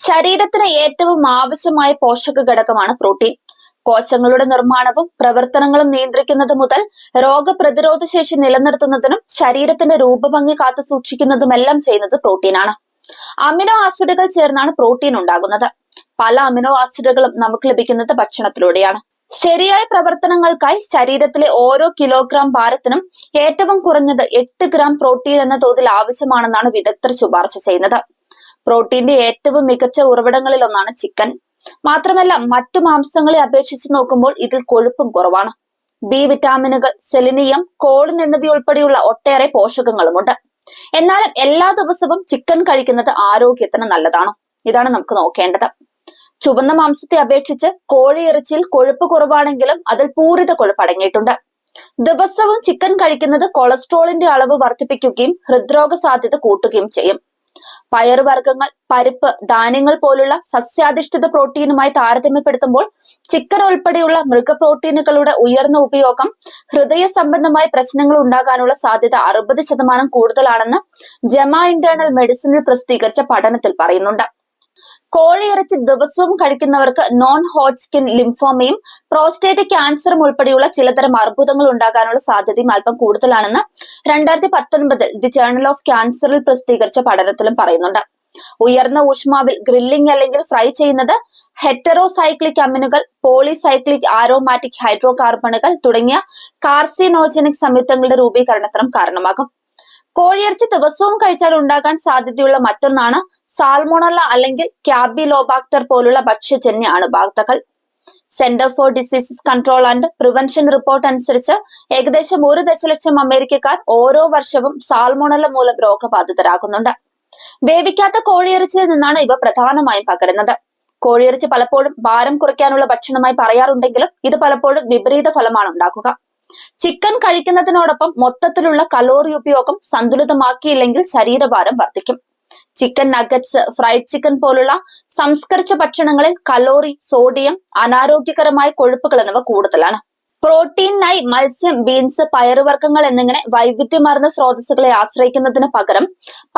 ശരീരത്തിന് ഏറ്റവും ആവശ്യമായ പോഷക ഘടകമാണ് പ്രോട്ടീൻ. കോശങ്ങളുടെ നിർമ്മാണവും പ്രവർത്തനങ്ങളും നിയന്ത്രിക്കുന്നത് മുതൽ രോഗപ്രതിരോധ ശേഷി നിലനിർത്തുന്നതിനും ശരീരത്തിന്റെ രൂപഭംഗി കാത്തു സൂക്ഷിക്കുന്നതുമെല്ലാം ചെയ്യുന്നത് പ്രോട്ടീനാണ്. അമിനോ ആസിഡുകൾ ചേർന്നാണ് പ്രോട്ടീൻ ഉണ്ടാകുന്നത്. പല അമിനോ ആസിഡുകളും നമുക്ക് ലഭിക്കുന്നത് ഭക്ഷണത്തിലൂടെയാണ്. ശരിയായ പ്രവർത്തനങ്ങൾക്കായി ശരീരത്തിലെ ഓരോ കിലോഗ്രാം ഭാരത്തിനും ഏറ്റവും കുറഞ്ഞത് 8 ഗ്രാം പ്രോട്ടീൻ എന്ന തോതിൽ ആവശ്യമാണെന്നാണ് വിദഗ്ധർ ശുപാർശ ചെയ്യുന്നത്. പ്രോട്ടീന്റെ ഏറ്റവും മികച്ച ഉറവിടങ്ങളിൽ ഒന്നാണ് ചിക്കൻ. മാത്രമല്ല മറ്റു മാംസങ്ങളെ അപേക്ഷിച്ച് നോക്കുമ്പോൾ ഇതിൽ കൊഴുപ്പും കുറവാണ്. ബി വിറ്റാമിനുകൾ, സെലിനിയം, കോളിൻ എന്നിവയുൾപ്പെടെയുള്ള ഒട്ടേറെ പോഷകങ്ങളുമുണ്ട്. എന്നാലും എല്ലാ ദിവസവും ചിക്കൻ കഴിക്കുന്നത് ആരോഗ്യത്തിന് നല്ലതാണോ? ഇതാണ് നമുക്ക് നോക്കേണ്ടത്. ചുവന്ന മാംസത്തെ അപേക്ഷിച്ച് കോഴിയിറച്ചിയിൽ കൊഴുപ്പ് കുറവാണെങ്കിലും അതിൽ പൂരിത കൊഴുപ്പ് അടങ്ങിയിട്ടുണ്ട്. ദിവസവും ചിക്കൻ കഴിക്കുന്നത് കൊളസ്ട്രോളിന്റെ അളവ് വർദ്ധിപ്പിക്കുകയും ഹൃദ്രോഗ സാധ്യത കൂട്ടുകയും ചെയ്യും. പയറുവർഗ്ഗങ്ങൾ, പരിപ്പ്, ധാന്യങ്ങൾ പോലുള്ള സസ്യാധിഷ്ഠിത പ്രോട്ടീനുമായി താരതമ്യപ്പെടുത്തുമ്പോൾ ചിക്കൻ ഉൾപ്പെടെയുള്ള മൃഗ പ്രോട്ടീനുകളുടെ ഉയർന്ന ഉപയോഗം ഹൃദയ സംബന്ധമായ പ്രശ്നങ്ങൾ ഉണ്ടാകാനുള്ള സാധ്യത 60% കൂടുതലാണെന്ന് ജമാ ഇന്റേണൽ മെഡിസിനിൽ പ്രസിദ്ധീകരിച്ച പഠനത്തിൽ പറയുന്നുണ്ട്. കോഴിയിറച്ചി ദിവസവും കഴിക്കുന്നവർക്ക് നോൺ ഹോട്ട്സ്കിൻ ലിംഫോമയും പ്രോസ്റ്റേറ്റ് ക്യാൻസറും ഉൾപ്പെടെയുള്ള ചിലതരം അർബുദങ്ങൾ ഉണ്ടാകാനുള്ള സാധ്യതയും അല്പം കൂടുതലാണെന്ന് 2019 ദി ജേർണൽ ഓഫ് ക്യാൻസറിൽ പ്രസിദ്ധീകരിച്ച പഠനത്തിലും പറയുന്നുണ്ട്. ഉയർന്ന ഊഷ്മാവിൽ ഗ്രില്ലിംഗ് അല്ലെങ്കിൽ ഫ്രൈ ചെയ്യുന്നത് ഹെറ്ററോസൈക്ലിക് അമിനുകൾ, പോളിസൈക്ലിക് ആരോമാറ്റിക് ഹൈഡ്രോ കാർബണുകൾ തുടങ്ങിയ കാർസിനോജനിക് സംയുക്തങ്ങളുടെ രൂപീകരണത്തിനും കാരണമാകും. കോഴിയിറച്ചി ദിവസവും കഴിച്ചാൽ ഉണ്ടാകാൻ സാധ്യതയുള്ള മറ്റൊന്നാണ് സാൽമോണല്ല അല്ലെങ്കിൽ ക്യാബിലോബാക്ടർ പോലുള്ള ഭക്ഷ്യജന്യ അണുബാധകൾ. Center for Diseases Control and Prevention report അനുസരിച്ച് ഏകദേശം 1 ദശലക്ഷം അമേരിക്കക്കാർ ഓരോ വർഷവും സാൽമോണല്ല മൂലം രോഗബാധിതരാകുന്നുണ്ട്. വേവിക്കാത്ത കോഴിയിറച്ചിയിൽ നിന്നാണ് ഇവ പ്രധാനമായും പകരുന്നത്. കോഴിയിറച്ചി പലപ്പോഴും ഭാരം കുറയ്ക്കാനുള്ള ഭക്ഷണമായി പറയാറുണ്ടെങ്കിലും ഇത് പലപ്പോഴും വിപരീത ഫലമാണ് ഉണ്ടാക്കുക. ചിക്കൻ കഴിക്കുന്നതിനോടൊപ്പം മൊത്തത്തിലുള്ള കലോറി ഉപയോഗം സന്തുലിതമാക്കിയില്ലെങ്കിൽ ശരീരഭാരം വർദ്ധിക്കും. ചിക്കൻ നഗറ്റ്സ്, ഫ്രൈഡ് ചിക്കൻ പോലുള്ള സംസ്കരിച്ച ഭക്ഷണങ്ങളിൽ കലോറി, സോഡിയം, അനാരോഗ്യകരമായ കൊഴുപ്പുകൾ എന്നിവ കൂടുതലാണ്. പ്രോട്ടീനായി മത്സ്യം, ബീൻസ്, പയറുവർഗ്ഗങ്ങൾ എന്നിങ്ങനെ വൈവിധ്യമാർന്ന സ്രോതസ്സുകളെ ആശ്രയിക്കുന്നതിന് പകരം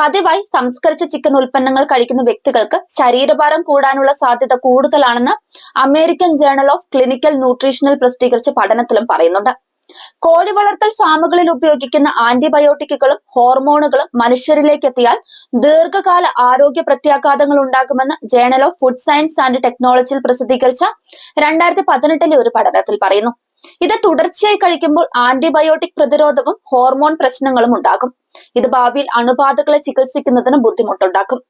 പതിവായി സംസ്കരിച്ച ചിക്കൻ ഉൽപ്പന്നങ്ങൾ കഴിക്കുന്ന വ്യക്തികൾക്ക് ശരീരഭാരം കൂടാനുള്ള സാധ്യത കൂടുതലാണെന്ന് അമേരിക്കൻ ജേർണൽ ഓഫ് ക്ലിനിക്കൽ ന്യൂട്രീഷനിൽ പ്രസിദ്ധീകരിച്ച പഠനത്തിലും പറയുന്നുണ്ട്. കോഴി വളർത്തൽ ഫാമുകളിൽ ഉപയോഗിക്കുന്ന ആന്റിബയോട്ടിക്കുകളും ഹോർമോണുകളും മനുഷ്യരിലേക്ക് എത്തിയാൽ ദീർഘകാല ആരോഗ്യ പ്രത്യാഘാതങ്ങൾ ഉണ്ടാകുമെന്ന് journal of food science and ടെക്നോളജിയിൽ പ്രസിദ്ധീകരിച്ച 2018 ഒരു പഠനത്തിൽ പറയുന്നു. ഇത് തുടർച്ചയായി കഴിക്കുമ്പോൾ ആന്റിബയോട്ടിക് പ്രതിരോധവും ഹോർമോൺ പ്രശ്നങ്ങളും ഉണ്ടാകും. ഇത് ഭാവിയിൽ അണുബാധകളെ ചികിത്സിക്കുന്നതിന് ബുദ്ധിമുട്ടുണ്ടാക്കും.